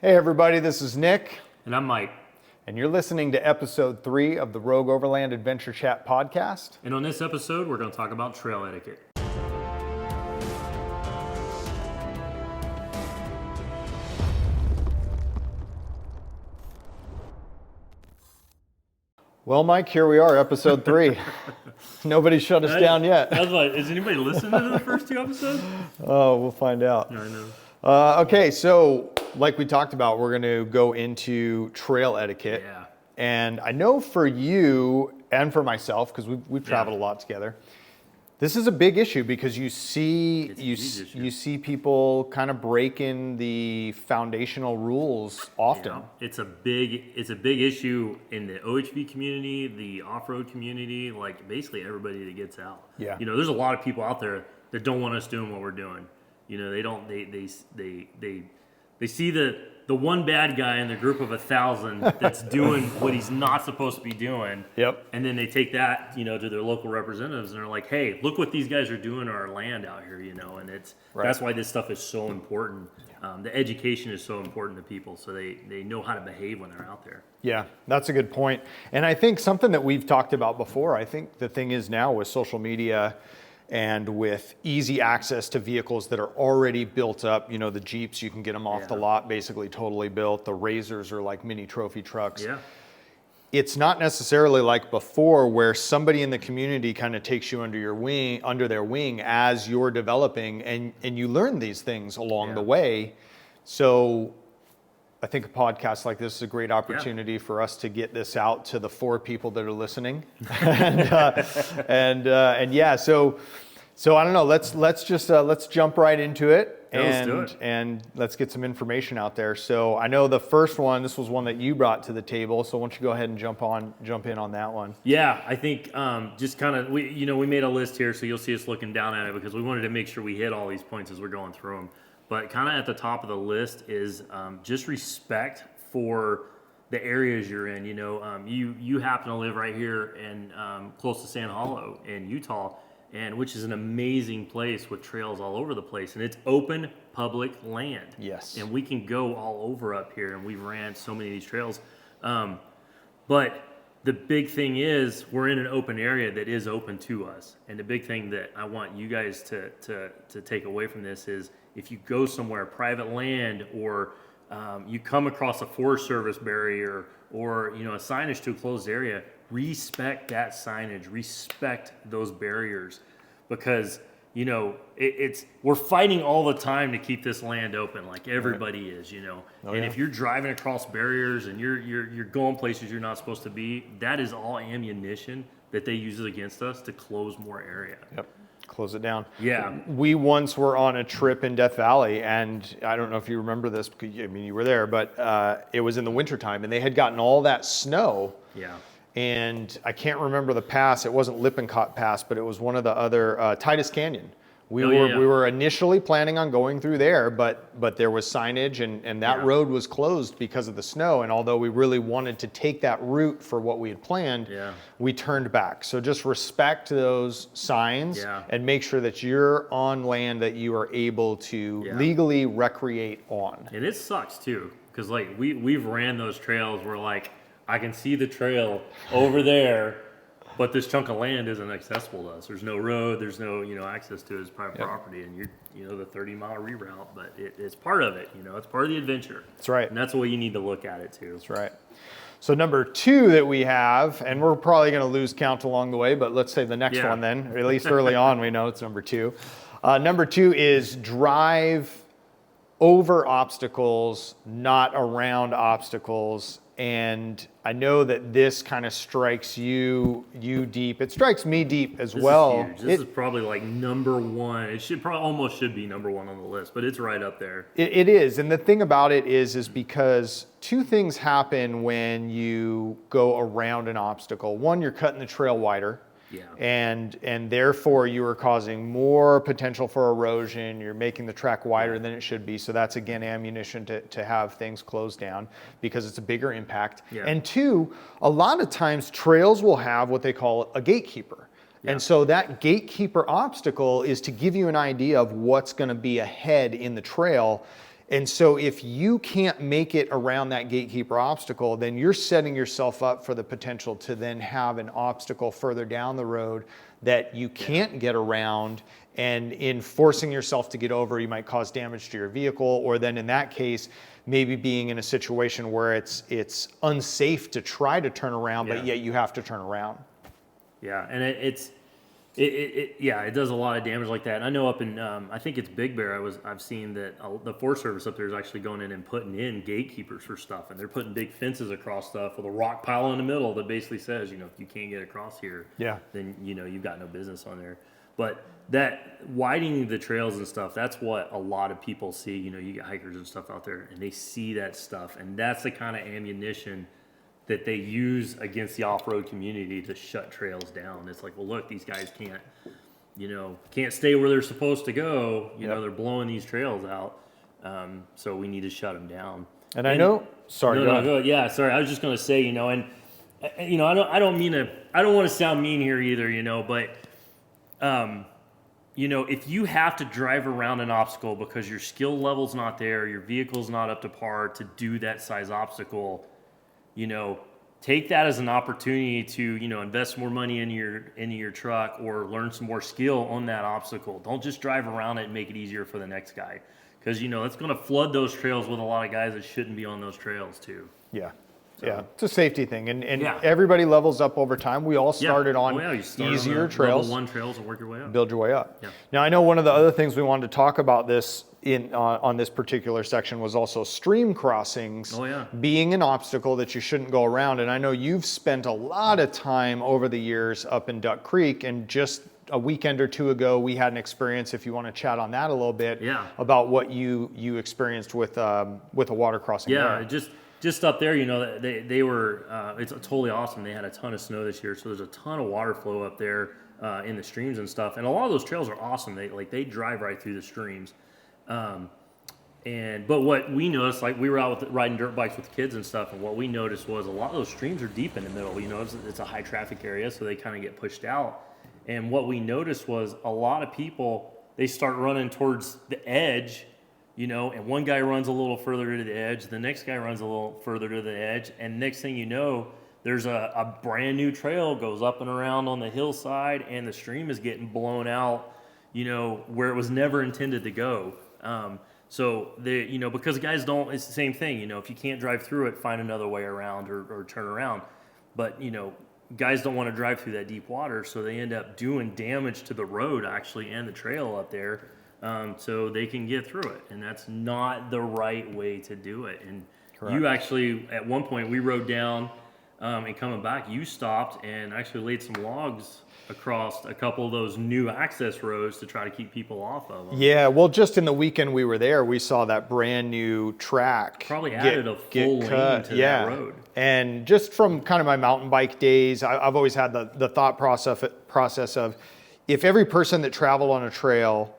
Hey everybody, this is Nick. And I'm Mike. And you're listening to episode 3 of the Rogue Overland Adventure Chat podcast. And on this episode, we're going to talk about trail etiquette. Well, Mike, here we are, episode 3. Nobody shut us down yet. I was like, is anybody listening to the first 2 episodes? Oh, we'll find out. I know. Okay, so like we talked about, we're going to go into trail etiquette. Yeah. And I know for you and for myself, because we've traveled a lot together, this is a big issue because you see people kind of breaking the foundational rules often. Yeah. It's a big issue in the OHV community, the off-road community, like basically everybody that gets out. Yeah. You know, there's a lot of people out there that don't want us doing what we're doing. You know, they see the one bad guy in the group of 1,000 that's doing what he's not supposed to be doing. Yep. And then they take that, to their local representatives and they're like, hey, look what these guys are doing to our land out here, and that's why this stuff is so important. The education is so important to people so they know how to behave when they're out there. Yeah, that's a good point. And I think something that we've talked about before, I think the thing is now with social media and with easy access to vehicles that are already built up, the Jeeps, you can get them off the lot, basically totally built. The Razors are like mini trophy trucks. Yeah. It's not necessarily like before where somebody in the community kind of takes you under their wing as you're developing and you learn these things along the way. So I think a podcast like this is a great opportunity for us to get this out to the 4 people that are listening. So I don't know, let's jump right into it. And let's get some information out there. So I know the first one, this was one that you brought to the table. So why don't you go ahead and jump in on that one? Yeah, I think just kind of, we made a list here, so you'll see us looking down at it because we wanted to make sure we hit all these points as we're going through them. But kind of at the top of the list is just respect for the areas you're in. You happen to live right here in close to Sand Hollow in Utah, and which is an amazing place with trails all over the place, and it's open public land. Yes. And we can go all over up here, and we've ran so many of these trails. But the big thing is we're in an open area that is open to us. And the big thing that I want you guys to take away from this is if you go somewhere, private land, or you come across a Forest Service barrier or, a signage to a closed area, respect that signage, respect those barriers because, we're fighting all the time to keep this land open like everybody is, and if you're driving across barriers and you're going places you're not supposed to be, that is all ammunition that they use against us to close more area. Yep. Close it down. Yeah. We once were on a trip in Death Valley, and I don't know if you remember this, because you were there, but it was in the wintertime, and they had gotten all that snow. Yeah. And I can't remember the pass. It wasn't Lippincott Pass, but it was one of the other, Titus Canyon. We were initially planning on going through there, but there was signage and that road was closed because of the snow. And although we really wanted to take that route for what we had planned, we turned back. So just respect those signs and make sure that you're on land that you are able to legally recreate on. And it sucks too, because like we've ran those trails where like I can see the trail over there, but this chunk of land isn't accessible to us. There's no road. There's no, access to it as private property. And you're, the 30-mile reroute, but it's part of it. It's part of the adventure. That's right. And that's the way you need to look at it too. That's right. So number 2 that we have, and we're probably going to lose count along the way, but let's say the next one then, or at least early on, we know it's number 2. Number 2 is drive over obstacles, not around obstacles. And I know that this kind of strikes you deep. It strikes me deep as well. Is huge. This is probably like number 1. It should be number 1 on the list, but it's right up there. It is. And the thing about it is because 2 things happen when you go around an obstacle. One, you're cutting the trail wider. Yeah. And therefore you are causing more potential for erosion. You're making the track wider than it should be. So that's again ammunition to have things closed down because it's a bigger impact. Yeah. And 2, a lot of times trails will have what they call a gatekeeper. Yeah. And so that gatekeeper obstacle is to give you an idea of what's going to be ahead in the trail. And so if you can't make it around that gatekeeper obstacle, then you're setting yourself up for the potential to then have an obstacle further down the road that you can't get around. And in forcing yourself to get over, you might cause damage to your vehicle, or then in that case, maybe being in a situation where it's unsafe to try to turn around, but yet you have to turn around. Yeah, and it does a lot of damage like that. And I know up in I think it's Big Bear. I've seen that the Forest Service up there is actually going in and putting in gatekeepers for stuff, and they're putting big fences across stuff with a rock pile in the middle that basically says, if you can't get across here, then you've got no business on there. But that widening the trails and stuff, that's what a lot of people see. You get hikers and stuff out there, and they see that stuff, and that's the kind of ammunition that they use against the off-road community to shut trails down. It's like, well, look, these guys can't stay where they're supposed to go. They're blowing these trails out. So we need to shut them down. And I know, sorry, go ahead. Yeah, sorry. I was just going to say, I don't want to sound mean here either, but if you have to drive around an obstacle because your skill level's not there, your vehicle's not up to par to do that size obstacle, take that as an opportunity to, invest more money into your truck or learn some more skill on that obstacle. Don't just drive around it and make it easier for the next guy. Because, it's going to flood those trails with a lot of guys that shouldn't be on those trails too. Yeah. So. Yeah, it's a safety thing. And everybody levels up over time. We all started on easier trails. Level 1 trails and work your way up. Build your way up. Yeah. Now, I know one of the other things we wanted to talk about this on this particular section was also stream crossings being an obstacle that you shouldn't go around. And I know you've spent a lot of time over the years up in Duck Creek, and just a weekend or two ago, we had an experience, if you want to chat on that a little bit, about what you experienced with a water crossing there. Just up there, they were, it's totally awesome. They had a ton of snow this year, so there's a ton of water flow up there in the streams and stuff. And a lot of those trails are awesome. They drive right through the streams. But what we noticed, we were out riding dirt bikes with kids and stuff, and what we noticed was a lot of those streams are deep in the middle. It's a high traffic area, so they kind of get pushed out. And what we noticed was a lot of people, they start running towards the edge, and one guy runs a little further to the edge, the next guy runs a little further to the edge, and next thing you know, there's a brand new trail goes up and around on the hillside, and the stream is getting blown out, where it was never intended to go. So because guys don't, it's the same thing, if you can't drive through it, find another way around or turn around. But, guys don't want to drive through that deep water, so they end up doing damage to the road actually and the trail up there. So they can get through it, and that's not the right way to do it. And you actually, at one point, we rode down, and coming back, you stopped and actually laid some logs across a couple of those new access roads to try to keep people off of them. Yeah, well, just in the weekend we were there, we saw that brand new track. Probably added a full lane to that road. And just from kind of my mountain bike days, I've always had the thought process of, if every person that traveled on a trail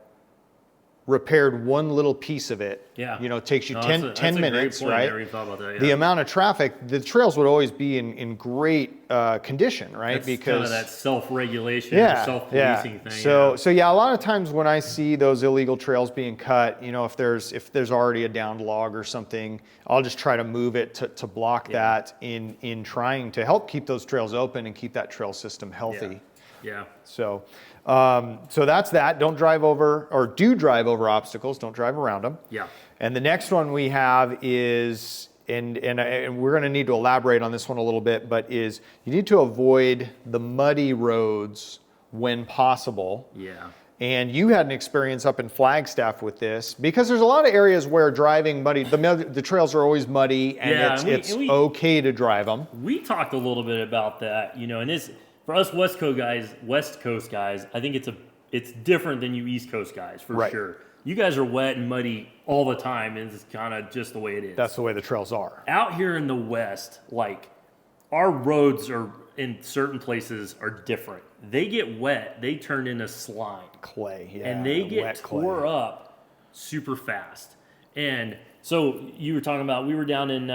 repaired one little piece of it, it takes you 10 minutes, right? I never even thought about that, The amount of traffic, the trails would always be in great condition, right? That's because kind of that self-regulation, self-policing thing. So a lot of times when I see those illegal trails being cut, if there's already a downed log or something, I'll just try to move it to block that in trying to help keep those trails open and keep that trail system healthy. Yeah. So that's that. Don't drive over, or do drive over obstacles. Don't drive around them. Yeah. And the next one we have is, and we're going to need to elaborate on this one a little bit, but is you need to avoid the muddy roads when possible. Yeah. And you had an experience up in Flagstaff with this, because there's a lot of areas where driving muddy, the trails are always muddy, and it's okay to drive them. We talked a little bit about that, and this. For us West Coast guys, I think it's different than you East Coast guys, for sure. You guys are wet and muddy all the time, and it's kind of just the way it is. That's the way the trails are. Out here in the West, our roads are in certain places are different. They get wet, they turn into slime. Clay, and they get tore up super fast. And so you were talking about, we were down in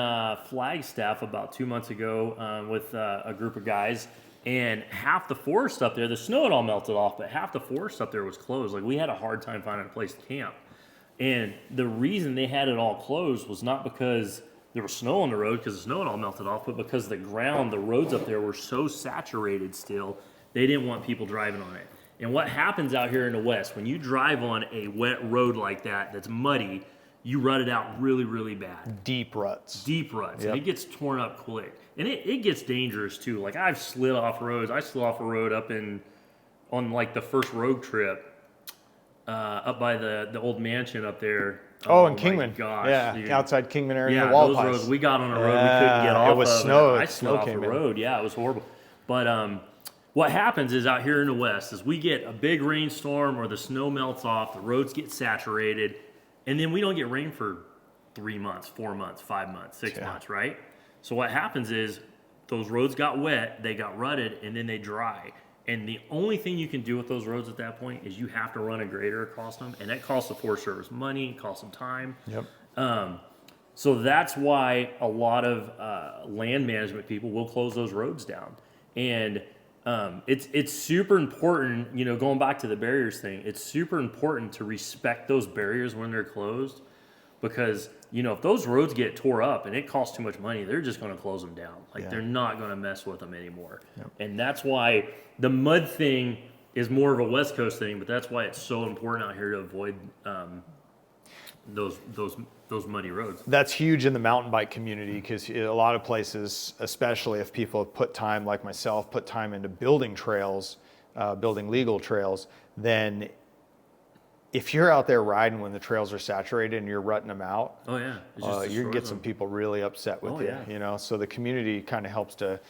Flagstaff about 2 months ago with a group of guys. And half the forest up there, the snow had all melted off, but half the forest up there was closed. We had a hard time finding a place to camp. And the reason they had it all closed was not because there was snow on the road, because the snow had all melted off, but because the roads up there were so saturated still, they didn't want people driving on it. And what happens out here in the West, when you drive on a wet road like that, that's muddy, you rut it out really, really bad. Deep ruts. Deep ruts. Yep. And it gets torn up quick. And it gets dangerous too. Like I've slid off roads. I slid off a road on like the first road trip, up by the old mansion up there. Oh, in Kingman. Gosh, yeah, dude. outside Kingman area. Yeah, the wall those pies. roads. We got on a road we couldn't get off it was of. snow. I slid off the road. Yeah, it was horrible. But what happens is out here in the West is we get a big rainstorm or the snow melts off, the roads get saturated, and then we don't get rain for 3 months, 4 months, 5 months, 6 months, right? So what happens is those roads got wet, they got rutted, and then they dry. And the only thing you can do with those roads at that point is you have to run a grader across them, and that costs the Forest Service money, it costs them time. Yep. So that's why a lot of land management people will close those roads down. And it's super important, you know, going back to the barriers thing, it's super important to respect those barriers when they're closed, because, you know, if those roads get tore up and it costs too much money, they're just going to close them down. Like they're not going to mess with them anymore. Yep. And that's why the mud thing is more of a West Coast thing, but that's why it's so important out here to avoid those muddy roads. That's huge in the mountain bike community, because a lot of places, especially if people have put time, like myself, put time into building trails, building legal trails, then if you're out there riding when the trails are saturated and you're rutting them out, Oh yeah, you can get some people really upset with you. Yeah. You know, so the community kind of helps to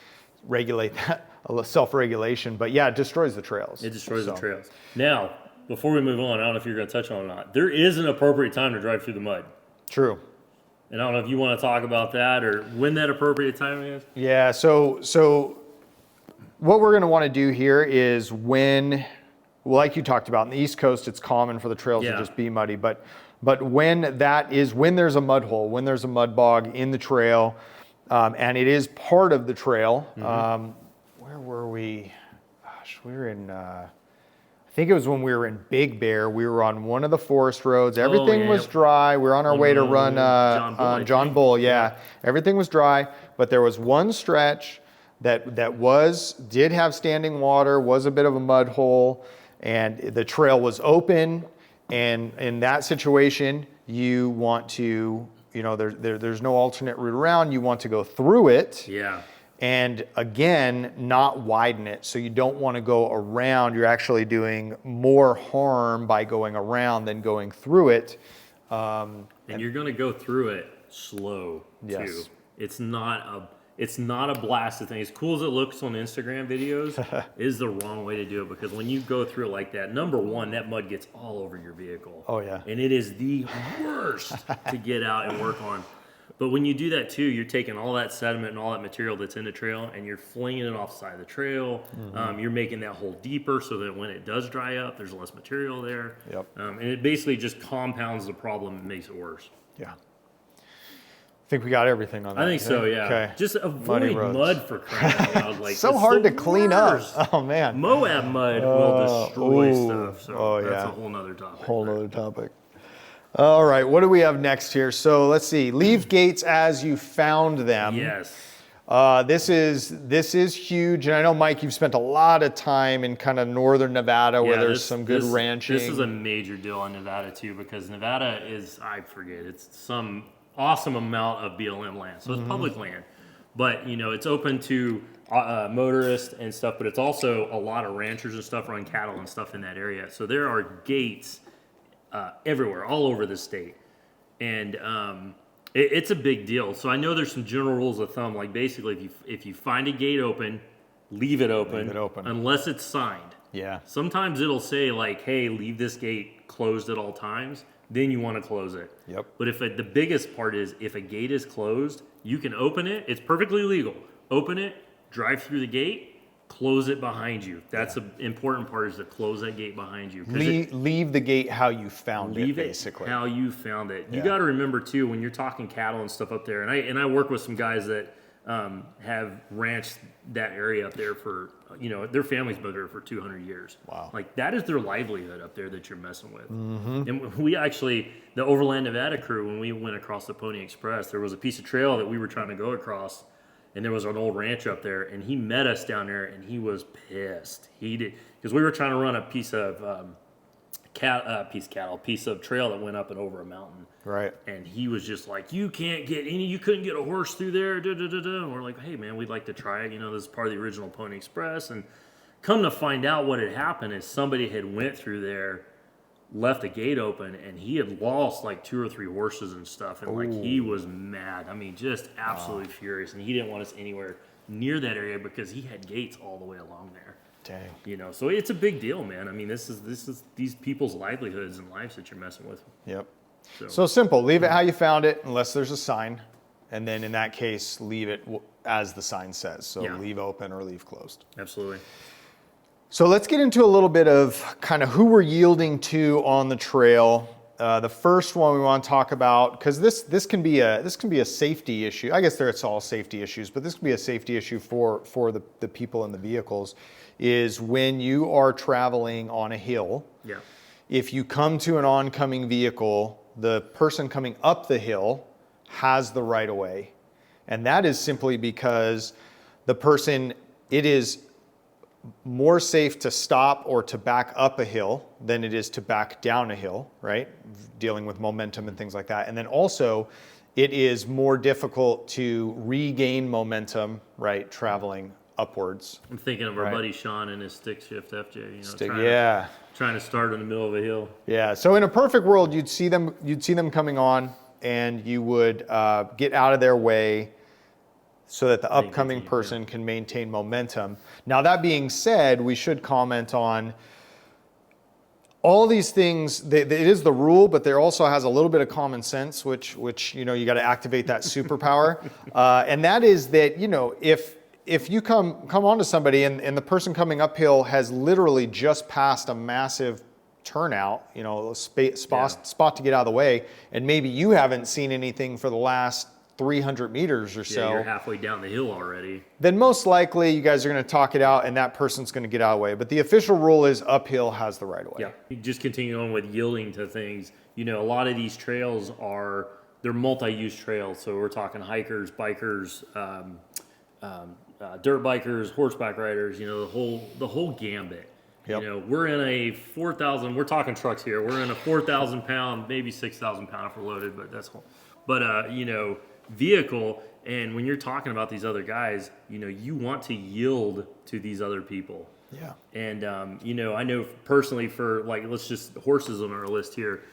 regulate that, self-regulation. But yeah, it destroys the trails. It destroys the trails. Now, before we move on, I don't know if you're going to touch on it or not. There is an appropriate time to drive through the mud. True. And I don't know if you want to talk about that or when that appropriate time is. Yeah. So what we're going to want to do here is when, like you talked about, on the East Coast, it's common for the trails to just be muddy. But when there's a mud hole, when there's a mud bog in the trail, and it is part of the trail. Mm-hmm. Where were we? Gosh, we were in. I think it was when we were in Big Bear. We were on one of the forest roads. Everything was dry. We were on our way to run John Bull. Yeah, everything was dry, but there was one stretch that did have standing water, was a bit of a mud hole, and the trail was open. And in that situation, you want to, you know, there's no alternate route around. You want to go through it. Yeah. And again, not widen it. So you don't want to go around. You're actually doing more harm by going around than going through it. And you're going to go through it slow too. Yes. It's not a blasted thing. As cool as it looks on Instagram videos, is the wrong way to do it, because when you go through it like that, number one, that mud gets all over your vehicle. Oh yeah. And it is the worst to get out and work on. But when you do that too, you're taking all that sediment and all that material that's in the trail and you're flinging it off the side of the trail. Mm-hmm. You're making that hole deeper so that when it does dry up, there's less material there. Yep. And it basically just compounds the problem and makes it worse. Yeah. I think we got everything on that. I think so, yeah. Okay. Just avoid mud for crying out loud. Like, so hard to clean worst. up. Oh man. Moab mud will destroy stuff. So that's a whole nother topic. Whole nother topic. All right, what do we have next here? So let's see. Leave gates as you found them. Yes. This is huge, and I know, Mike, you've spent a lot of time in kind of northern Nevada where there's some good ranching. This is a major deal in Nevada too, because Nevada is, I forget, it's some awesome amount of BLM land. So it's public land, but you know, it's open to motorists and stuff, but it's also a lot of ranchers and stuff run cattle and stuff in that area. So there are gates everywhere, all over the state. And it's a big deal. So I know there's some general rules of thumb, like basically if you find a gate open, leave it open unless it's signed. Yeah. Sometimes it'll say like, hey, leave this gate closed at all times. Then you want to close it. Yep. But the biggest part is if a gate is closed, you can open it. It's perfectly legal. Open it, drive through the gate, close it behind you. That's the important part, is to close that gate behind you. Leave the gate how you found it, basically. How you found it. You got to remember too, when you're talking cattle and stuff up there, and I work with some guys that have ranched that area up there for, their family's been there for 200 years. Wow. Like that is their livelihood up there that you're messing with. And we actually, the Overland Nevada crew, when we went across the Pony Express, there was a piece of trail that we were trying to go across, and there was an old ranch up there, and he met us down there, and he was pissed. He did, because we were trying to run a piece of piece of trail that went up and over a mountain. Right. And he was just like, you couldn't get a horse through there. And we're like, hey man, we'd like to try it. This is part of the original Pony Express. And come to find out what had happened is somebody had went through there, left the gate open, and he had lost like 2 or 3 horses and stuff. And like, he was mad. I mean, just absolutely furious. And he didn't want us anywhere near that area because he had gates all the way along there. Dang. So it's a big deal, man. I mean, this is these people's livelihoods and lives that you're messing with. Yep. So simple. Leave it how you found it, unless there's a sign, and then in that case, leave it as the sign says. So leave open or leave closed. Absolutely. So let's get into a little bit of kind of who we're yielding to on the trail. The first one we want to talk about, because this can be a safety issue. I guess it's all safety issues, but this can be a safety issue for the people in the vehicles. Is when you are traveling on a hill. Yeah. If you come to an oncoming vehicle, the person coming up the hill has the right of way. And that is simply because it is more safe to stop or to back up a hill than it is to back down a hill, right? Dealing with momentum and things like that. And then also, it is more difficult to regain momentum, right, traveling upwards. I'm thinking of our buddy Sean and his stick shift FJ, trying to start in the middle of a hill. Yeah. So in a perfect world, you'd see them coming on, and you would get out of their way so that the upcoming person can maintain momentum. Now, that being said, we should comment on all these things. It is the rule, but there also has a little bit of common sense, which you got to activate that superpower, and that is that if you come onto somebody and the person coming uphill has literally just passed a massive turnout, spot to get out of the way, and maybe you haven't seen anything for the last 300 meters or so. You're halfway down the hill already. Then most likely you guys are going to talk it out and that person's going to get out of the way. But the official rule is uphill has the right of way. Yeah. You just continue on with yielding to things. A lot of these trails they're multi-use trails. So we're talking hikers, bikers, dirt bikers, horseback riders, the whole gambit. Yep. We're in a 4,000, we're talking trucks here. We're in a 4,000 pound, maybe 6,000 pound if we're loaded, but vehicle. And when you're talking about these other guys, you want to yield to these other people. Yeah. And, I know personally for let's just horses on our list here,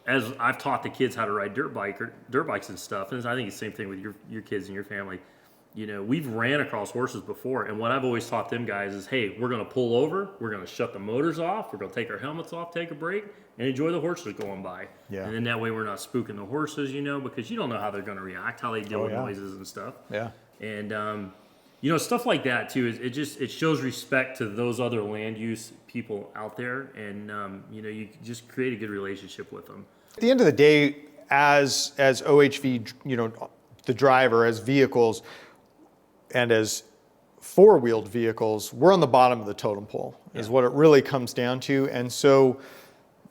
as I've taught the kids how to ride dirt bikes and stuff. And I think it's the same thing with your kids and your family. We've ran across horses before, and what I've always taught them guys is, hey, we're going to pull over, we're going to shut the motors off, we're going to take our helmets off, take a break, and enjoy the horses going by. Yeah. And then that way we're not spooking the horses, because you don't know how they're going to react, how they deal with noises and stuff. Yeah. And, stuff like that too, it shows respect to those other land use people out there, and, you just create a good relationship with them. At the end of the day, as OHV, the driver, as vehicles, and as four-wheeled vehicles, we're on the bottom of the totem pole, is what it really comes down to. And so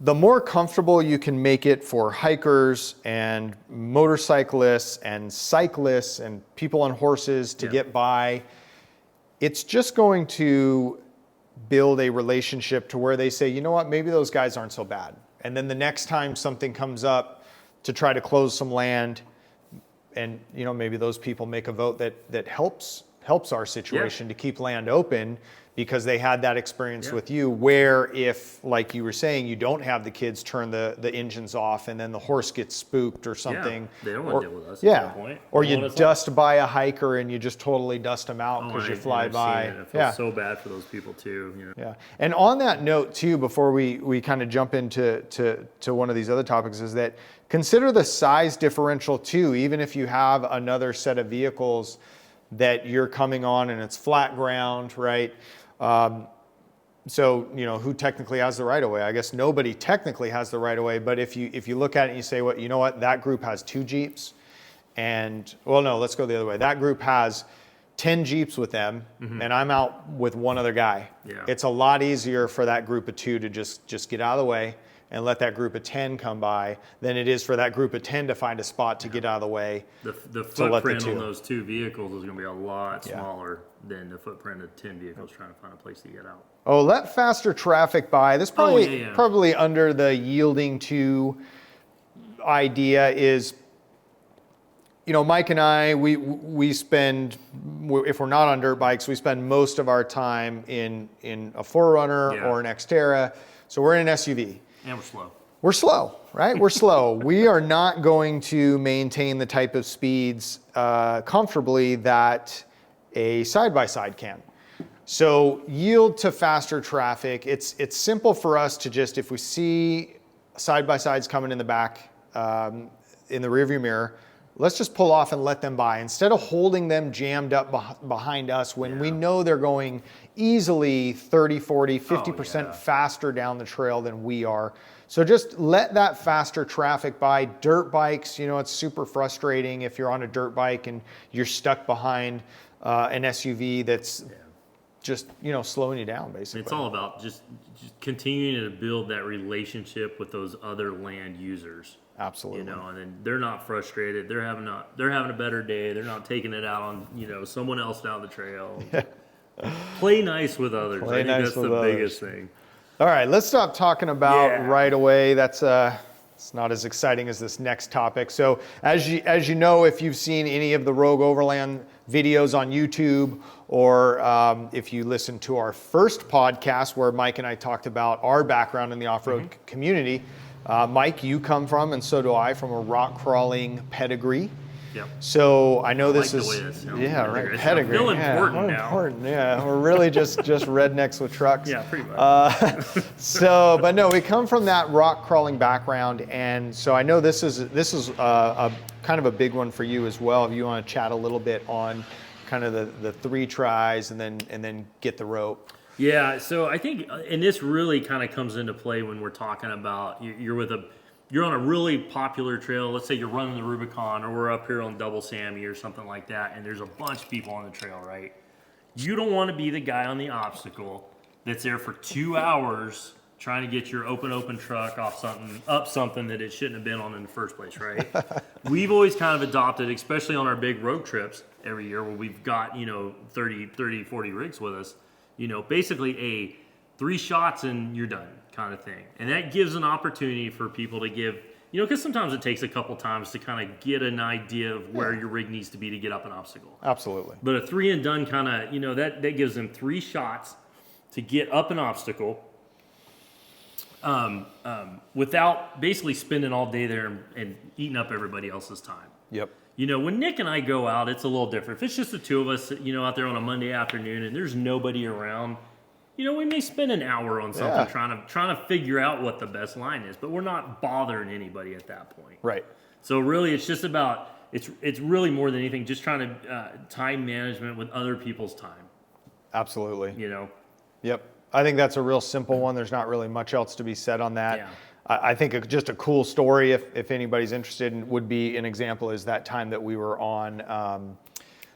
the more comfortable you can make it for hikers and motorcyclists and cyclists and people on horses to get by, it's just going to build a relationship to where they say, you know what, maybe those guys aren't so bad. And then the next time something comes up to try to close some land, and maybe those people make a vote that helps our situation to keep land open because they had that experience with you, where if, like you were saying, you don't have the kids turn the engines off and then the horse gets spooked or something. They don't want to deal with us at that point. Or you dust by a hiker and you just totally dust them out because you fly by. I feel so bad for those people too. Yeah. And on that note too, before we kind of jump into one of these other topics, is that consider the size differential too. Even if you have another set of vehicles that you're coming on and it's flat ground, right? So, who technically has the right of way? I guess nobody technically has the right of way, but if you look at it and you say, well, you know what, that group has 2 Jeeps and well, no, let's go the other way. That group has 10 Jeeps with them, and I'm out with one other guy. Yeah. It's a lot easier for that group of 2 to just get out of the way and let that group of 10 come by than it is for that group of 10 to find a spot to get out of the way. The footprint on those 2 vehicles is going to be a lot smaller than the footprint of 10 vehicles trying to find a place to get out. Oh, let faster traffic by. This probably under the yielding to idea is, you know, Mike and I, we spend, if we're not on dirt bikes, we spend most of our time in a 4Runner or an Xterra. So we're in an SUV. And we're slow. We're slow, right? We're slow. We are not going to maintain the type of speeds comfortably that a side-by-side can. So yield to faster traffic. It's simple for us to just, if we see side-by-sides coming in the back, in the rearview mirror, let's just pull off and let them by instead of holding them jammed up behind us when we know they're going easily 30, 40, 50% faster down the trail than we are. So just let that faster traffic by. Dirt bikes, you know, it's super frustrating if you're on a dirt bike and you're stuck behind an SUV that's just, you know, slowing you down basically. It's all about just continuing to build that relationship with those other land users. Absolutely. You know, and then they're not frustrated. They're having a better day. They're not taking it out on, you know, someone else down the trail. Play nice with others. I think that's the biggest thing. All right, let's stop talking about right away. That's it's not as exciting as this next topic. So as you know, if you've seen any of the Rogue Overland videos on YouTube, or if you listen to our first podcast where Mike and I talked about our background in the off-road community, Mike, you come from, and so do I, from a rock crawling pedigree. Yep. So I know this like is the way that sounds. right. Pedigree. I feel important now. Important. Yeah, we're really just rednecks with trucks. Yeah, pretty much. But no, we come from that rock crawling background, and so I know this is a kind of a big one for you as well. If you want to chat a little bit on kind of the 3 tries and then get the rope. Yeah, so I think, and this really kind of comes into play when we're talking about you're on a really popular trail. Let's say you're running the Rubicon, or we're up here on Double Sammy or something like that, and there's a bunch of people on the trail, right? You don't want to be the guy on the obstacle that's there for 2 hours trying to get your open truck up something that it shouldn't have been on in the first place, right? We've always kind of adopted, especially on our big road trips every year where we've got, 30, 40 rigs with us, basically a 3 shots and you're done kind of thing. And that gives an opportunity for people to give, because sometimes it takes a couple times to kind of get an idea of where your rig needs to be to get up an obstacle. Absolutely. But a 3 and done kind of, that gives them 3 shots to get up an obstacle without basically spending all day there and eating up everybody else's time. Yep. When Nick and I go out, it's a little different. If it's just the 2 of us, out there on a Monday afternoon and there's nobody around, we may spend an hour on something trying to figure out what the best line is, but we're not bothering anybody at that point. Right. So really, it's just about it's really more than anything just trying to time management with other people's time. Absolutely. Yep. I think that's a real simple one. There's not really much else to be said on that. Yeah. I think just a cool story, if anybody's interested, would be an example is that time that we were on.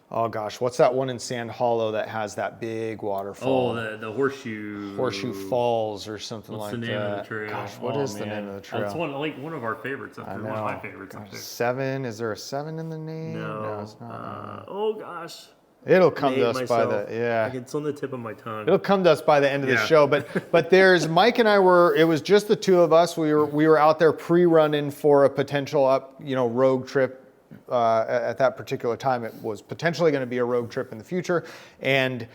What's that one in Sand Hollow that has that big waterfall? Oh, the Horseshoe Falls or something like that. What's the name of the trail? Gosh, what is the name of the trail? That's one of our favorites up there. One of my favorites up there. 7? Is there a 7 in the name? No, it's not. Oh gosh. It'll come to us by the It's on the tip of my tongue. It'll come to us by the end of the show. But there's Mike and I it was just the 2 of us. We were out there pre-running for a potential rogue trip. At that particular time, it was potentially going to be a rogue trip in the future, and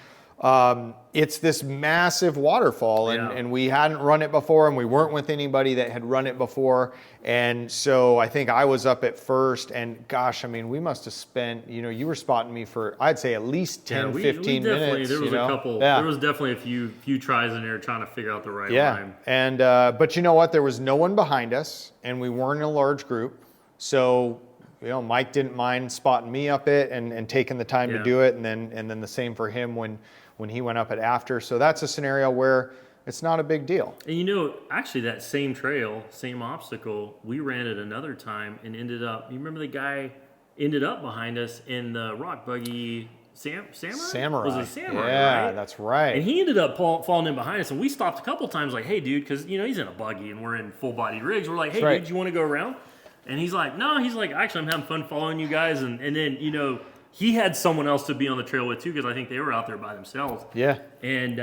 it's this massive waterfall, and we hadn't run it before, and we weren't with anybody that had run it before, and so I think I was up at first, and gosh, I mean, we must have spent, you were spotting me for, I'd say at least 10, 15 minutes. There was a couple, there was definitely a few tries in there trying to figure out the right line. And but you know what, there was no one behind us, and we weren't in a large group, so Mike didn't mind spotting me up it and taking the time to do it, and then the same for him when he went up it after. So that's a scenario where it's not a big deal. And actually that same trail, same obstacle, we ran it another time and ended up. You remember the guy ended up behind us in the rock buggy. Samurai? Was it Samurai? Yeah, right? that's right. And he ended up falling in behind us, and we stopped a couple times, like, "Hey, dude," because he's in a buggy and we're in full body rigs. We're like, "Hey, dude, you want to go around?" And he's like, "No." He's like, "Actually, I'm having fun following you guys." And then he had someone else to be on the trail with too, because I think they were out there by themselves. Yeah. And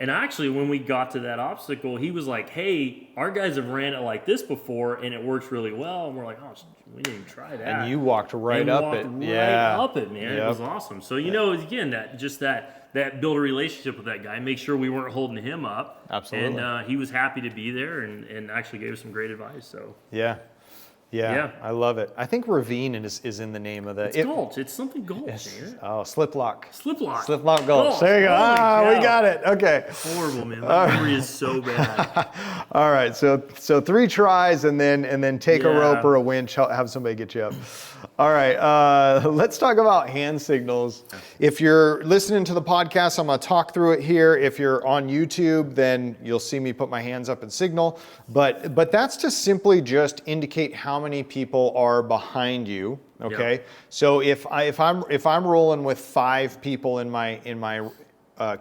actually, when we got to that obstacle, he was like, "Hey, our guys have ran it like this before, and it works really well." And we're like, "Oh, we didn't even try that." And you walked right up it. Up it, man. Yep. It was awesome. So again, that build a relationship with that guy, make sure we weren't holding him up. Absolutely. And he was happy to be there, and actually gave us some great advice. So Yeah, I love it. I think ravine is in the name of the... It's gulch. It's something gulch, man. Oh, slip lock. Slip lock. Slip lock gulch. There you go. We got it. Okay. Horrible, man. My memory is so bad. All right, so 3 tries and then take a rope or a winch, have somebody get you up. All right, let's talk about hand signals. If you're listening to the podcast, I'm going to talk through it here. If you're on YouTube, then you'll see me put my hands up and signal. But that's to simply just indicate how many people are behind you. Okay, yep. So if I'm rolling with 5 people in my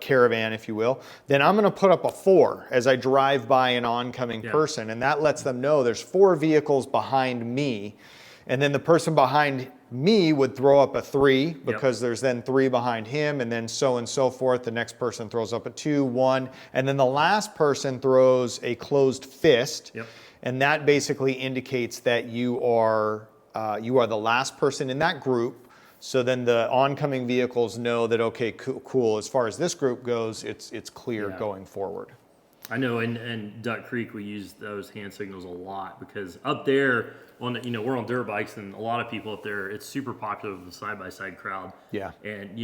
caravan, if you will, then I'm going to put up a 4 as I drive by an oncoming person, and that lets them know there's 4 vehicles behind me. And then the person behind me would throw up a 3 because there's then 3 behind him, and then so and so forth. The next person throws up a 2, 1, and then the last person throws a closed fist, and that basically indicates that you are the last person in that group. So then the oncoming vehicles know that, okay, cool. As far as this group goes, it's clear going forward. I know, in Duck Creek we use those hand signals a lot because up there, we're on dirt bikes, and a lot of people up there, it's super popular with the side-by-side crowd. Yeah. And,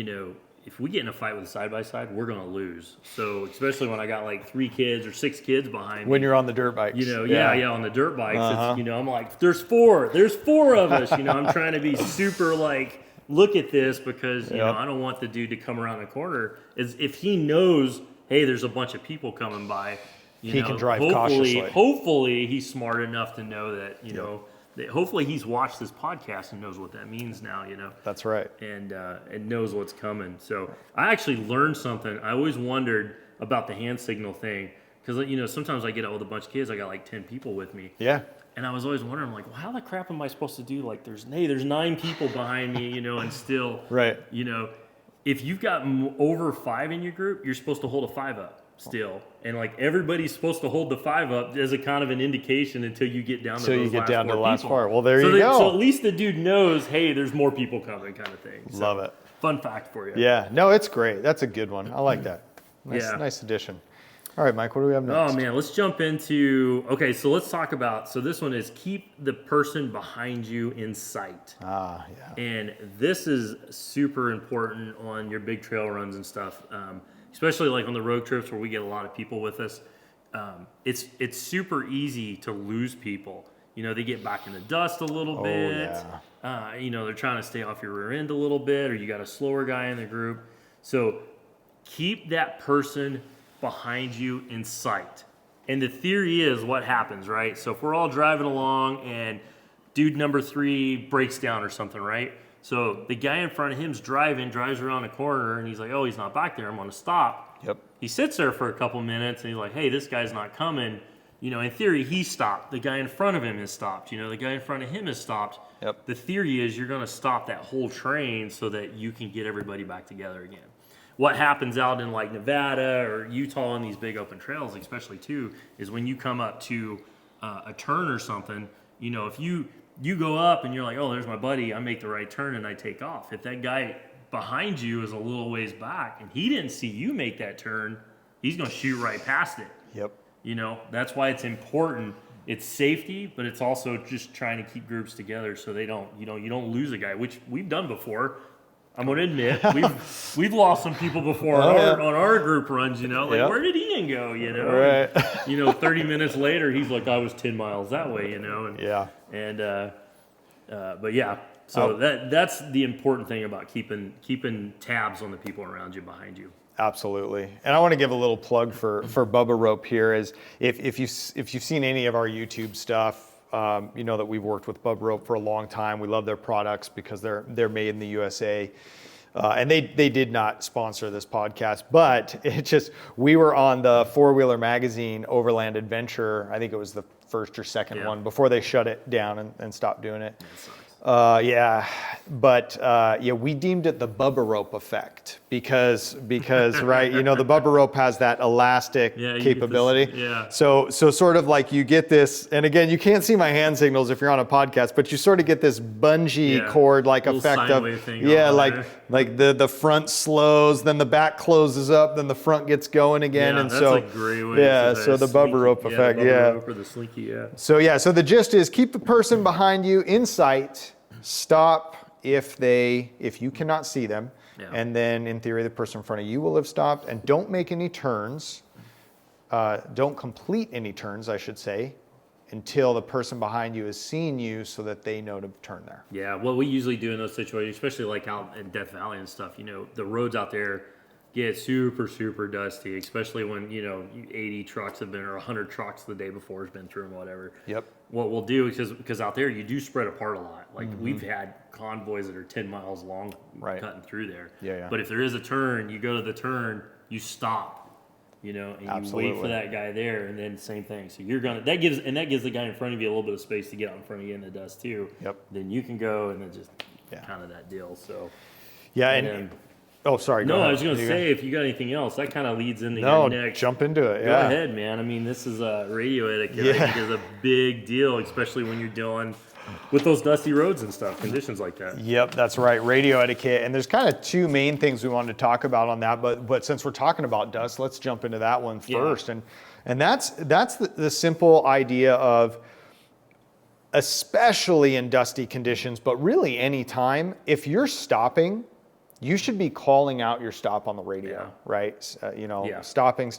if we get in a fight with a side-by-side, we're going to lose. So, especially when I got like 3 kids or 6 kids behind me. When you're on the dirt bikes. On the dirt bikes. It's, I'm like, there's 4 of us. I'm trying to be super like, look at this because, I don't want the dude to come around the corner. If he knows, hey, there's a bunch of people coming by, he can drive cautiously. Hopefully he's smart enough to know that, hopefully he's watched this podcast and knows what that means now, That's right. And knows what's coming. So I actually learned something. I always wondered about the hand signal thing because, sometimes I get out with a bunch of kids. I got like 10 people with me. Yeah. And I was always wondering, like, well, how the crap am I supposed to do? Like, there's 9 people behind me, and still, right. If you've got over 5 in your group, you're supposed to hold a 5 up still. And like everybody's supposed to hold the 5 up as a kind of an indication until you get down to the last part. Well, there you go. So at least the dude knows, hey, there's more people coming, kind of thing. So, love it. Fun fact for you. Yeah. No, it's great. That's a good one. I like that. Nice addition. All right, Mike, what do we have next? Oh, man, let's jump into, so let's talk about, this one is keep the person behind you in sight. Ah, yeah. And this is super important on your big trail runs and stuff, especially like on the road trips where we get a lot of people with us. It's super easy to lose people. They get back in the dust a little bit. Yeah. They're trying to stay off your rear end a little bit, or you got a slower guy in the group. So keep that person behind you in sight. And the theory is what happens, right? So if we're all driving along and dude number 3 breaks down or something, right? So the guy in front of him's drives around a corner, and he's like, oh, he's not back there, I'm going to stop. Yep. He sits there for a couple minutes, and he's like, hey, this guy's not coming. In theory, he stopped. The guy in front of him has stopped. The guy in front of him has stopped. Yep. The theory is you're going to stop that whole train so that you can get everybody back together again. What happens out in like Nevada or Utah on these big open trails, especially too, is when you come up to a turn or something, if you go up and you're like, oh, there's my buddy, I make the right turn and I take off. If that guy behind you is a little ways back and he didn't see you make that turn, he's going to shoot right past it. Yep. That's why it's important. It's safety, but it's also just trying to keep groups together so they don't, you don't lose a guy, which we've done before. I'm going to admit, we've lost some people before on our group runs, where did Ian go, Right. And, 30 minutes later, he's like, I was 10 miles that way, So that's the important thing about keeping tabs on the people around you, behind you. Absolutely. And I want to give a little plug for Bubba Rope here is if you've seen any of our YouTube stuff, you know that we've worked with Bub Rope for a long time. We love their products because they're made in the USA. And they did not sponsor this podcast, but it just, we were on the Four Wheeler Magazine Overland Adventure. I think it was the first or second one before they shut it down and stopped doing it. Yeah, but we deemed it the Bubba Rope effect because right, you know, the Bubba Rope has that elastic capability. So sort of like you get this, and again, you can't see my hand signals if you're on a podcast, but you sort of get this bungee cord like effect of like the front slows, then the back closes up, then the front gets going again, and that's so a great way so the Bubba Rope effect, the Bubba Rope or the slinky, So the gist is keep the person behind you in sight. Stop if you cannot see them, and then in theory the person in front of you will have stopped. And don't make any turns. Don't complete any turns, I should say, until the person behind you has seen you, so that they know to turn there. Yeah, what we usually do in those situations, especially like out in Death Valley and stuff, you know, the roads out there get super dusty, especially when, you know, 80 trucks have been, or 100 trucks the day before has been through and whatever. Yep. What we'll do, because out there you do spread apart a lot. Like we've had convoys that are 10 miles long cutting through there. Yeah. But if there is a turn, you go to the turn, you stop, you know, and you wait for that guy there, and then same thing. So you're gonna that gives the guy in front of you a little bit of space to get out in front of you in the dust too. Yep. Then you can go, and then just kind of that deal. So oh, sorry. No, I was going to say, if you got anything else, that kind of leads into your next. Jump into it. Go ahead, man. I mean, this is radio etiquette. I think is a big deal, especially when you're dealing with those dusty roads and stuff, conditions like that. Yep, that's right. Radio etiquette, and there's kind of two main things we wanted to talk about on that. But since we're talking about dust, let's jump into that one first. And that's the simple idea of, especially in dusty conditions, but really any time, if you're stopping, you should be calling out your stop on the radio, right? Stopping,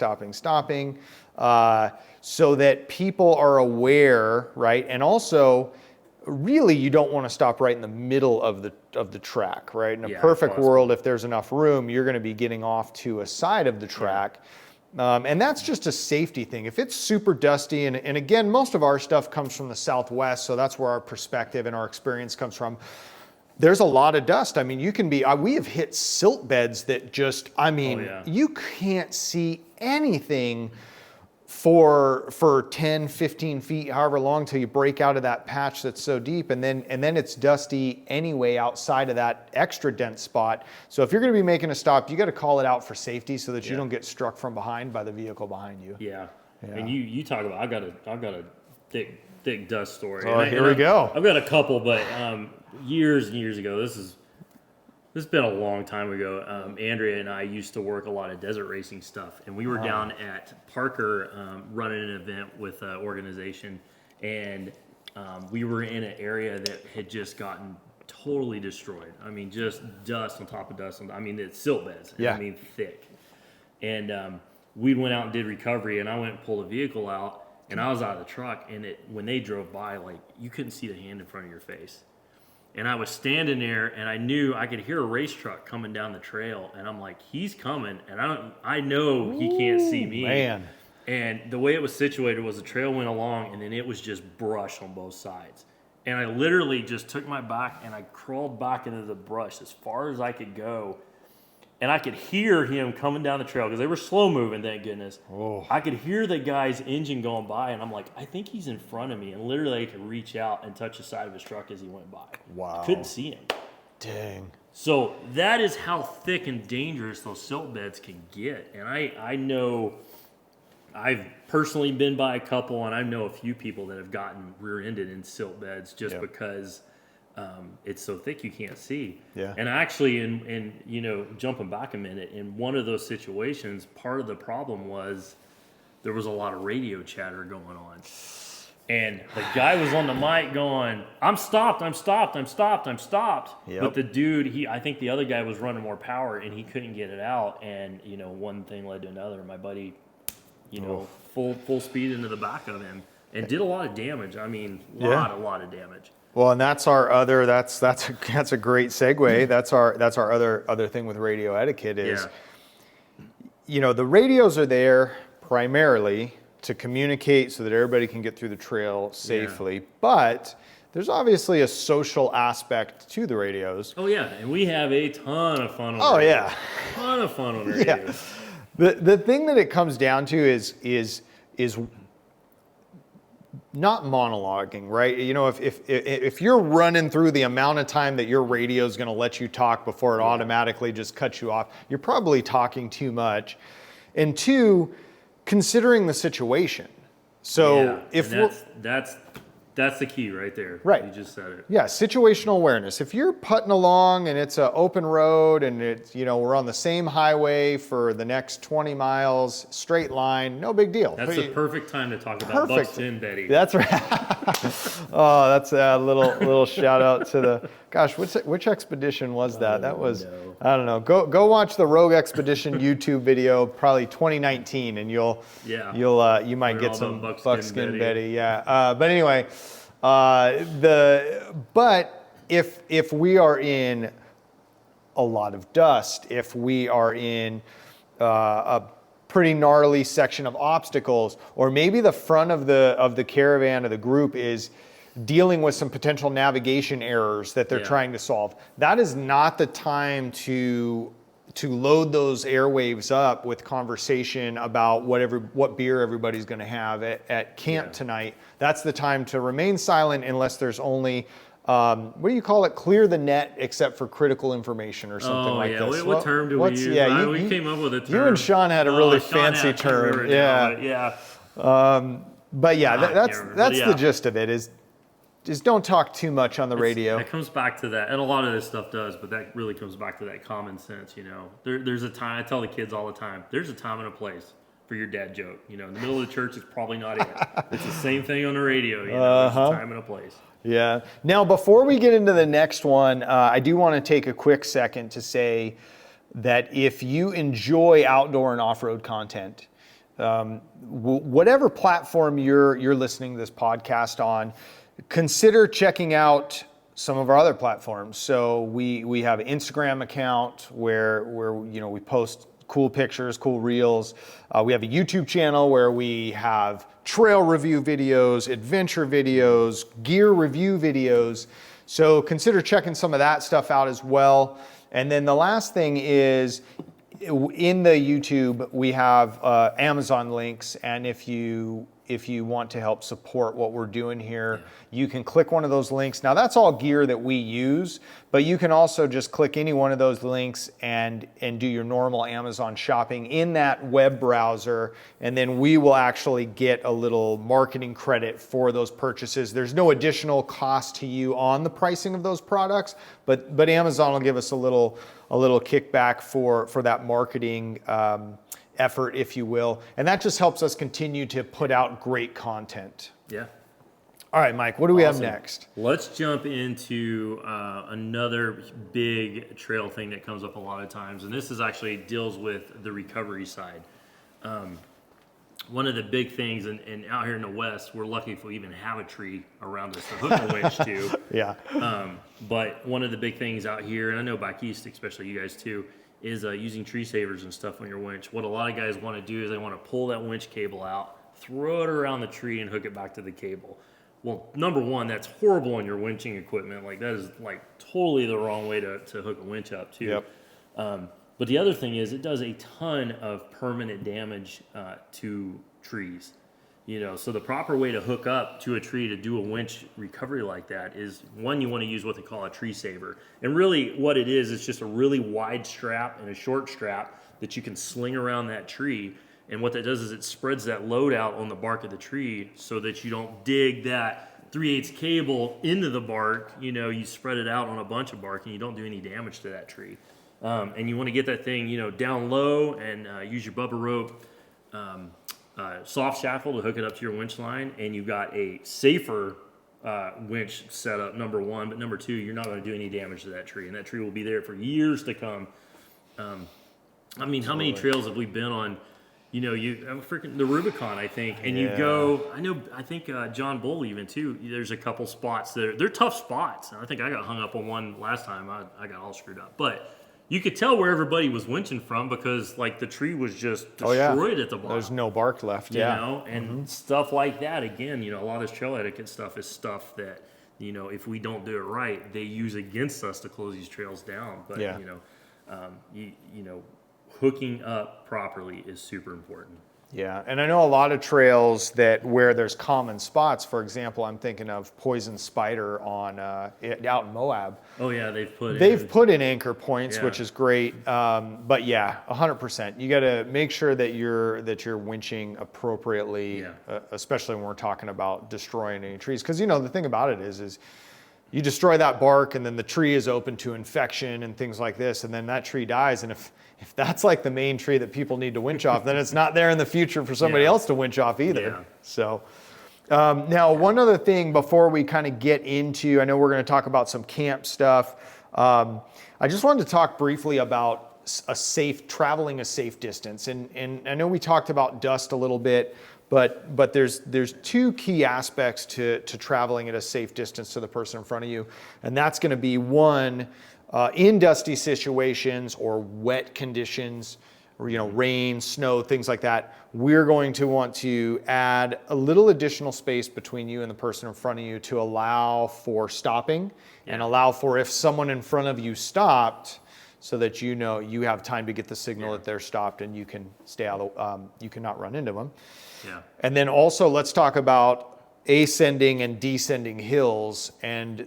so that people are aware, right? And also, really, you don't want to stop right in the middle of the track, right? In a perfect world, if there's enough room, you're going to be getting off to a side of the track. And that's just a safety thing. If it's super dusty, and again, most of our stuff comes from the Southwest, so that's where our perspective and our experience comes from. There's a lot of dust. I mean, we have hit silt beds that just, you can't see anything for 10, 15 feet, however long, till you break out of that patch that's so deep. And then it's dusty anyway outside of that extra dense spot. So if you're going to be making a stop, you got to call it out for safety so that you don't get struck from behind by the vehicle behind you. Yeah. And you talk about, I've got a thick dust story. Oh, here we go. I've got a couple, but years and years ago, this has been a long time ago. Andrea and I used to work a lot of desert racing stuff, and we were down at Parker running an event with an organization, and we were in an area that had just gotten totally destroyed. I mean, just dust on top of dust. It's silt beds. Yeah. I mean, thick. And we went out and did recovery, and I went and pulled a vehicle out, and I was out of the truck, and when they drove by, like, you couldn't see the hand in front of your face. And I was standing there, and I knew I could hear a race truck coming down the trail, and I'm like, he's coming, and I know he can't see me. Man. And the way it was situated was the trail went along, and then it was just brush on both sides. And I literally just took my back, and I crawled back into the brush as far as I could go. And I could hear him coming down the trail, because they were slow moving, thank goodness. Oh. I could hear the guy's engine going by, and I'm like, I think he's in front of me. And literally I could reach out and touch the side of his truck as he went by. Wow. I couldn't see him. Dang. So that is how thick and dangerous those silt beds can get. And I know I've personally been by a couple, and I know a few people that have gotten rear-ended in silt beds just because it's so thick you can't see. Yeah. And actually, in jumping back a minute, in one of those situations, part of the problem was there was a lot of radio chatter going on. And the guy was on the mic going, I'm stopped. Yep. But the dude, I think the other guy was running more power, and he couldn't get it out. And, one thing led to another. My buddy, full speed into the back of him and did a lot of damage. I mean, a lot of damage. Well, and that's our other. That's a great segue. That's our other thing with radio etiquette is, the radios are there primarily to communicate so that everybody can get through the trail safely. But there's obviously a social aspect to the radios. Oh yeah, and we have a ton of fun on ton of fun on the radios. The thing that it comes down to is not monologuing, right? You know, if you're running through the amount of time that your radio is going to let you talk before it automatically just cuts you off, you're probably talking too much. And two, considering the situation. So if that's the key right there. Right. You just said it. Yeah, situational awareness. If you're putting along and it's an open road and it's, you know, we're on the same highway for the next 20 miles, straight line, no big deal. That's the perfect time to talk about Buxton Betty. That's right. Oh, that's a little shout out to the, gosh, which expedition was that? That was, I don't know. Go watch the Rogue Expedition YouTube video, probably 2019, and you might get some buckskin Betty. Yeah. But anyway, but if we are in a lot of dust, if we are in a pretty gnarly section of obstacles, or maybe the front of the caravan or the group is dealing with some potential navigation errors that they're trying to solve, that is not the time to load those airwaves up with conversation about what beer everybody's going to have at camp tonight. That's the time to remain silent unless there's only what do you call it? Clear the net except for critical information or something like this. What term do we use? Yeah, we came up with a term. You and Sean had a really fancy term. But that's the gist of it is don't talk too much on the radio. It comes back to that, and a lot of this stuff does, but that really comes back to that common sense, you know. There's a time, I tell the kids all the time, there's a time and a place for your dad joke. You know, in the middle of the church, it's probably not it. It's the same thing on the radio, you know, there's a time and a place. Yeah. Now, before we get into the next one, I do want to take a quick second to say that if you enjoy outdoor and off-road content, whatever platform you're listening to this podcast on, consider checking out some of our other platforms. So we have an Instagram account where you know we post cool pictures, cool reels. We have a YouTube channel where we have trail review videos, adventure videos, gear review videos. So consider checking some of that stuff out as well. And then the last thing is in the YouTube, we have Amazon links. And if you want to help support what we're doing here, you can click one of those links. Now that's all gear that we use, but you can also just click any one of those links and do your normal Amazon shopping in that web browser, and then we will actually get a little marketing credit for those purchases. There's no additional cost to you on the pricing of those products, but Amazon will give us a little kickback for that marketing effort, if you will. And that just helps us continue to put out great content. Yeah. All right, Mike, what do we have next? Let's jump into another big trail thing that comes up a lot of times. And this is actually deals with the recovery side. One of the big things, and out here in the West, we're lucky if we even have a tree around us to hook a winch to. Yeah. But one of the big things out here, and I know back east, especially you guys too, is using tree savers and stuff on your winch. What a lot of guys want to do is they want to pull that winch cable out, throw it around the tree, and hook it back to the cable. Well, number one, that's horrible on your winching equipment. Like, that is like totally the wrong way to hook a winch up too. Yep. But the other thing is it does a ton of permanent damage to trees. You know, so the proper way to hook up to a tree to do a winch recovery like that is, one, you want to use what they call a tree saver. And really what it is just a really wide strap and a short strap that you can sling around that tree. And what that does is it spreads that load out on the bark of the tree so that you don't dig that 3/8 cable into the bark. You know, you spread it out on a bunch of bark and you don't do any damage to that tree. And you want to get that thing, you know, down low and use your bubba rope soft shackle to hook it up to your winch line, and you've got a safer winch setup, number one, but number two, you're not going to do any damage to that tree, and that tree will be there for years to come. I mean, how many trails have we been on? You know, the Rubicon, I think, and you go. I think John Bull even too. There's a couple spots that they're tough spots. I think I got hung up on one last time. I got all screwed up, but you could tell where everybody was winching from because like the tree was just destroyed at the bottom. There's no bark left. You know, and stuff like that. Again, you know, a lot of this trail etiquette stuff is stuff that, you know, if we don't do it right, they use against us to close these trails down. But you know, hooking up properly is super important. Yeah, and I know a lot of trails that where there's common spots. For example, I'm thinking of Poison Spider on out in Moab. Oh yeah, they've put in anchor points, which is great. But yeah, 100%. You got to make sure that you're winching appropriately, especially when we're talking about destroying any trees. Because you know the thing about it is you destroy that bark, and then the tree is open to infection and things like this, and then that tree dies. And if that's like the main tree that people need to winch off, then it's not there in the future for somebody else to winch off either. Yeah. So now one other thing before we kind of get into, I know we're going to talk about some camp stuff. I just wanted to talk briefly about traveling a safe distance. And I know we talked about dust a little bit, but there's two key aspects to traveling at a safe distance to the person in front of you. And that's going to be one, in dusty situations or wet conditions, or, you know, rain, snow, things like that, we're going to want to add a little additional space between you and the person in front of you to allow for stopping and allow for if someone in front of you stopped, so that you know you have time to get the signal that they're stopped and you can stay out of, you cannot run into them. Yeah. And then also let's talk about ascending and descending hills, and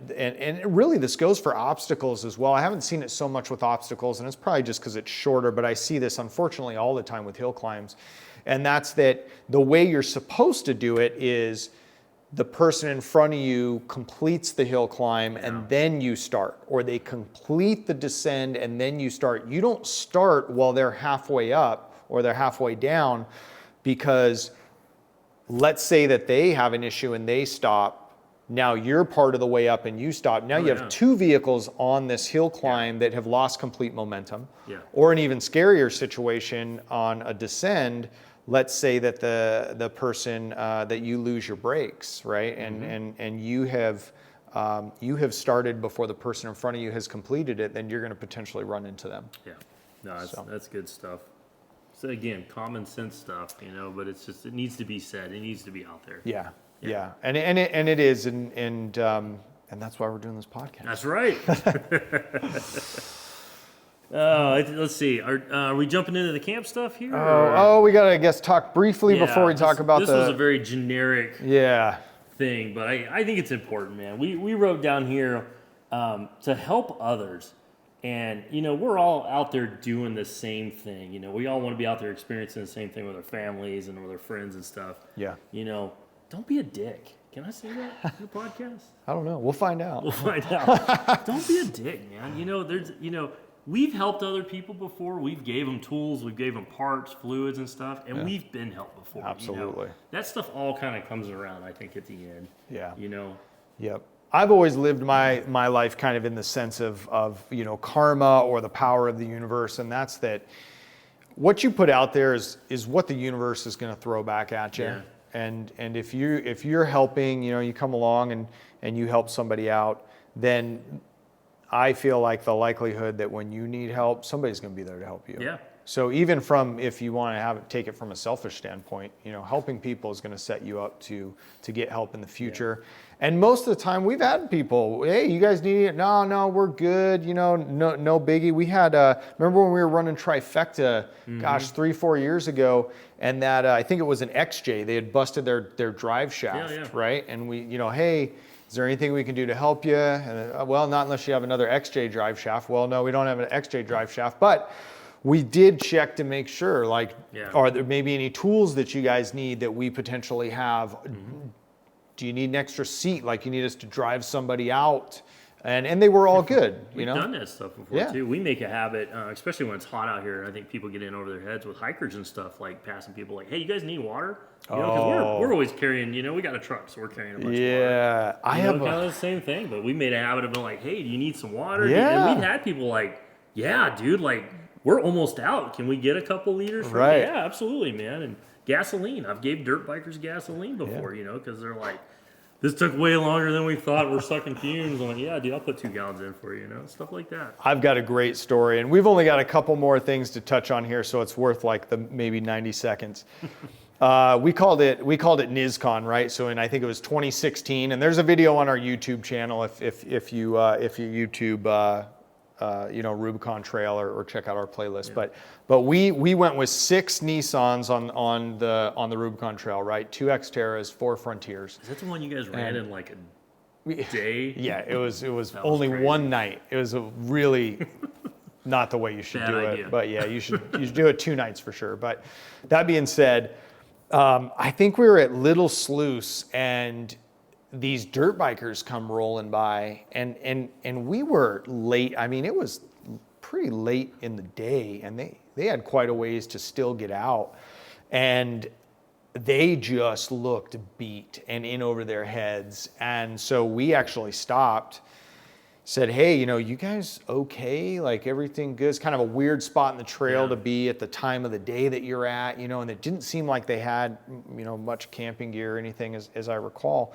really this goes for obstacles as well. I haven't seen it so much with obstacles, and it's probably just because it's shorter, but I see this unfortunately all the time with hill climbs. And that's that the way you're supposed to do it is the person in front of you completes the hill climb and then you start, or they complete the descend and then you start. You don't start while they're halfway up or they're halfway down, because let's say that they have an issue and they stop. Now you're part of the way up and you stop. Now you have two vehicles on this hill climb that have lost complete momentum. Yeah. Or an even scarier situation on a descend. Let's say that the person that you lose your brakes, right? And you have started before the person in front of you has completed it, then you're going to potentially run into them. Yeah. No, that's good stuff. So again, common sense stuff, you know, but it's just, it needs to be said. It needs to be out there. Yeah. And it is, and that's why we're doing this podcast. That's right. Let's see. Are we jumping into the camp stuff here? We gotta, I guess, talk briefly before we talk about this was a very generic thing, but I think it's important, man. We wrote down here to help others. And, you know, we're all out there doing the same thing. You know, we all want to be out there experiencing the same thing with our families and with our friends and stuff. Yeah. You know, don't be a dick. Can I say that in the podcast? I don't know. We'll find out. Don't be a dick, man. You know, we've helped other people before. We've gave them tools. We've gave them parts, fluids and stuff. And we've been helped before. Absolutely. You know? That stuff all kind of comes around, I think, at the end. Yeah. You know? Yep. I've always lived my life kind of in the sense of you know, karma or the power of the universe, and that's that what you put out there is what the universe is going to throw back at you. Yeah. And if you're helping, you know, you come along and you help somebody out, then I feel like the likelihood that when you need help, somebody's going to be there to help you. Yeah. So even from, if you want to take it from a selfish standpoint, you know, helping people is going to set you up to get help in the future. Yeah. And most of the time we've had people, hey, you guys need it? No, we're good. You know, no biggie. We had, remember when we were running Trifecta, 3-4 years ago, and that, I think it was an XJ, they had busted their drive shaft, right? And we, you know, hey, is there anything we can do to help you? And well, not unless you have another XJ drive shaft. Well, no, we don't have an XJ drive shaft, but we did check to make sure, like, are there maybe any tools that you guys need that we potentially have? Do you need an extra seat? Like, you need us to drive somebody out? And they were all good, you know? We've done that stuff before, too. We make a habit, especially when it's hot out here, and I think people get in over their heads with hikers and stuff, like passing people like, hey, you guys need water? You know, because we're always carrying, you know, we got a truck, so we're carrying a bunch of water. Yeah. I have kind of the same thing, but we made a habit of being like, hey, do you need some water? And we've had people like, yeah, dude, like, we're almost out. Can we get a couple liters? Right. Yeah, absolutely, man. And gasoline. I've gave dirt bikers gasoline before, you know, because they're like, this took way longer than we thought. We're sucking fumes. I'm like, yeah, dude, I'll put 2 gallons in for you, stuff like that. I've got a great story, and we've only got a couple more things to touch on here, so it's worth like the maybe 90 seconds. We called it NizCon, right? So, I think it was 2016, and there's a video on our YouTube channel if you YouTube Rubicon Trail or check out our playlist. Yeah. But we went with 6 Nissans on the Rubicon Trail, right? 2 Xterras, 4 Frontiers. Is that the one you guys ran in like a day? Yeah, it was only crazy. One night. It was a really not the way you should do it. But yeah, you should do it 2 nights for sure. But that being said, I think we were at Little Sluice and these dirt bikers come rolling by and we were late. I mean, it was pretty late in the day and they had quite a ways to still get out, and they just looked beat and in over their heads. And so we actually stopped, said, hey, you guys okay? Like, everything good? It's kind of a weird spot in the trail to be at the time of the day that you're at, and it didn't seem like they had, much camping gear or anything as I recall.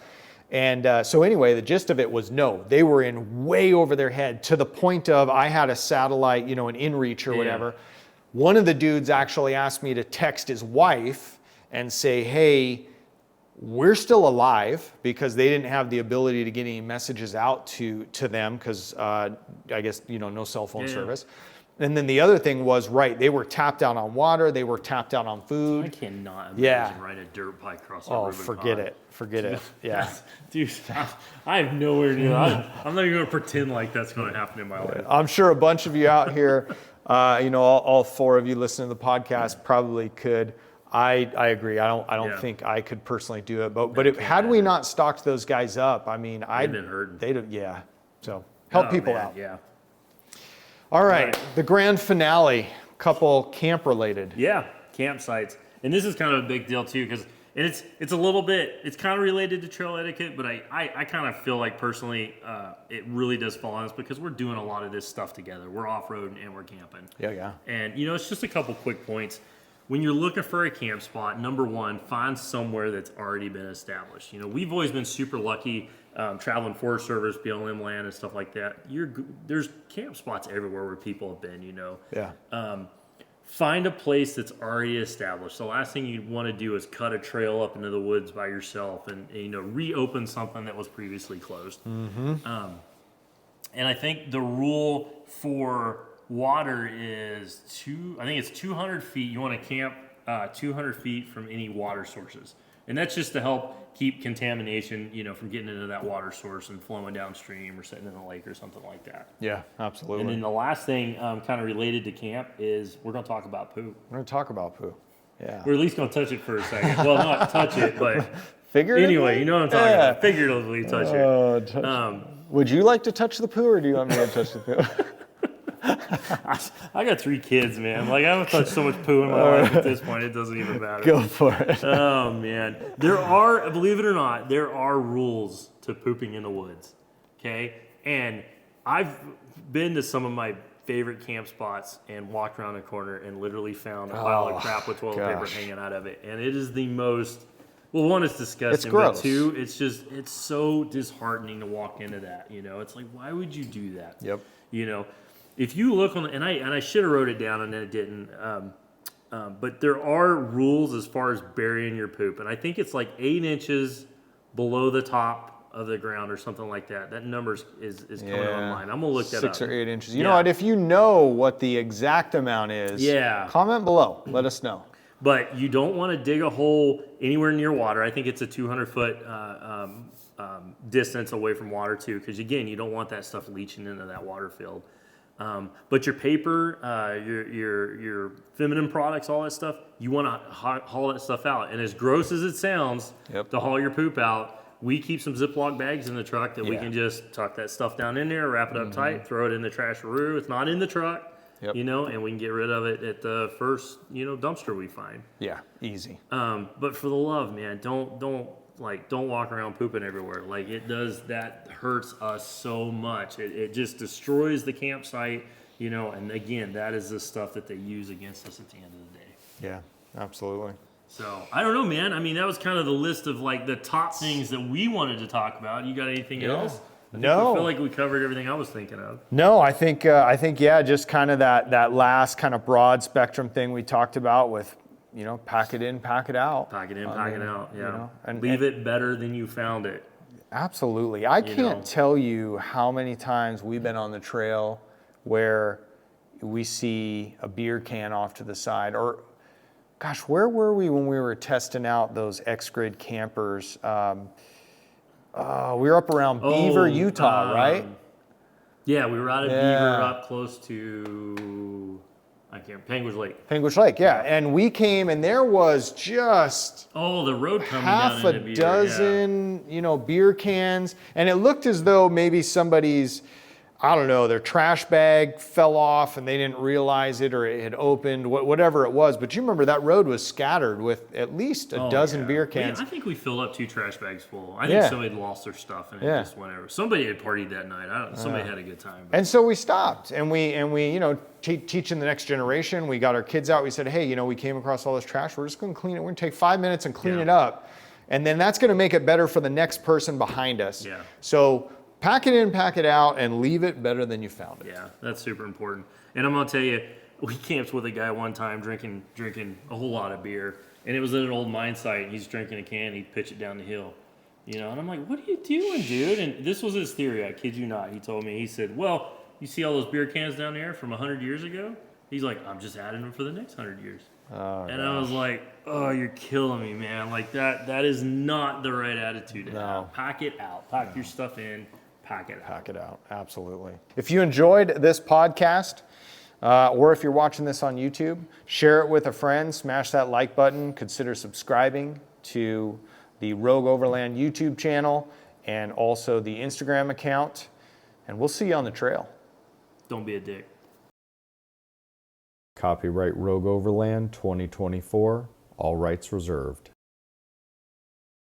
And so anyway, the gist of it was, no, they were in way over their head to the point of I had a satellite, an inReach or whatever. One of the dudes actually asked me to text his wife and say, hey, we're still alive, because they didn't have the ability to get any messages out to them because I guess, no cell phone service. And then the other thing was, right, they were tapped out on water, they were tapped out on food. I cannot imagine riding a dirt bike across a Rubicon. Forget it. Yeah. Dude, I have nowhere near that. I'm not even going to pretend like that's going to happen in my life. I'm sure a bunch of you out here, all 4 of you listening to the podcast probably could. I agree. I don't think I could personally do it. But had we not stocked those guys up, I mean, I'd been hurting. So help people out. Yeah. All right, the grand finale, couple camp related. Yeah, campsites. And this is kind of a big deal too, because it's a little bit, it's kind of related to trail etiquette, but I kind of feel like personally it really does fall on us because we're doing a lot of this stuff together. We're off-roading and we're camping. Yeah. And it's just a couple quick points. When you're looking for a camp spot, number one, find somewhere that's already been established. We've always been super lucky traveling Forest Service, BLM land and stuff like that. There's camp spots everywhere where people have been, Yeah. Find a place that's already established. The last thing you'd want to do is cut a trail up into the woods by yourself and reopen something that was previously closed. Mm-hmm. And I think the rule for water is 200 feet. You want to camp 200 feet from any water sources. And that's just to help keep contamination, from getting into that water source and flowing downstream or sitting in a lake or something like that. Yeah, absolutely. And then the last thing kind of related to camp is we're going to talk about poo. We're going to talk about poo. Yeah. We're at least going to touch it for a second. Well, not touch it, but figuratively? Anyway, you know what I'm talking about. Figuratively touch it. Would you like to touch the poo, or do you want me to touch the poo? I got 3 kids, man. Like, I haven't touched so much poo in my life at this point, it doesn't even matter. Go for it. Oh, man. There are, believe it or not, there are rules to pooping in the woods, okay? And I've been to some of my favorite camp spots and walked around a corner and literally found a pile of crap with toilet paper hanging out of it. And it is the most, well, one, it's disgusting. It's gross. But 2, it's so disheartening to walk into that, It's like, why would you do that? Yep. If you look on, and I should have wrote it down and then it didn't, but there are rules as far as burying your poop, and I think it's like 8 inches below the top of the ground or something like that. That number is coming online. I'm gonna look that up. 6 or 8 inches. You know what? If you know what the exact amount is, comment below. Let us know. But you don't want to dig a hole anywhere near water. I think it's a 200-foot distance away from water too, because again, you don't want that stuff leaching into that water field. But your paper, your feminine products, all that stuff, you want to haul that stuff out. And as gross as it sounds to haul your poop out, we keep some Ziploc bags in the truck that we can just tuck that stuff down in there, wrap it up tight, throw it in the trash-a-roo. It's not in the truck, and we can get rid of it at the first, dumpster we find. Yeah, easy. But for the love, man, don't walk around pooping everywhere. Like, that hurts us so much. It just destroys the campsite, and again, that is the stuff that they use against us at the end of the day. Yeah, absolutely. So I don't know, man. I mean, that was kind of the list of like the top things that we wanted to talk about. You got anything else? I feel like we covered everything I was thinking of. No, I think yeah, just kind of that last kind of broad spectrum thing we talked about with, pack it in, pack it out. Pack it in, pack it out. Yeah. And leave it better than you found it. Absolutely. I can't tell you how many times we've been on the trail where we see a beer can off to the side, or gosh, where were we when we were testing out those X-Grid campers? We were up around Beaver, Utah, right? Yeah, we were out of Beaver, up close to Penguin Lake. Penguin Lake, yeah. And we came, and there was just the road coming half down a dozen, beer cans, and it looked as though maybe somebody's, I don't know, their trash bag fell off and they didn't realize it, or it had opened, whatever it was. But you remember that road was scattered with at least a dozen beer cans. I think we filled up 2 trash bags full. I think somebody had lost their stuff and it just went over. Somebody had partied that night. Somebody had a good time. And so we stopped, and we teaching the next generation. We got our kids out. We said, hey, we came across all this trash. We're just going to clean it. We're going to take 5 minutes and clean it up, and then that's going to make it better for the next person behind us. Yeah. So pack it in, pack it out, and leave it better than you found it. Yeah, that's super important. And I'm gonna tell you, we camped with a guy one time drinking a whole lot of beer, and it was at an old mine site. And he's drinking a can, he'd pitch it down the hill, and I'm like, "What are you doing, dude?" And this was his theory. I kid you not. He told me, he said, "Well, you see all those beer cans down there from 100 years ago?" He's like, "I'm just adding them for the next 100 years." And I was like, "Oh, you're killing me, man! Like that is not the right attitude to have. Pack it out. Pack your stuff in." Pack it out, absolutely. If you enjoyed this podcast, or if you're watching this on YouTube, share it with a friend, smash that like button, consider subscribing to the Rogue Overland YouTube channel and also the Instagram account, and we'll see you on the trail. Don't be a dick. Copyright Rogue Overland 2024, all rights reserved.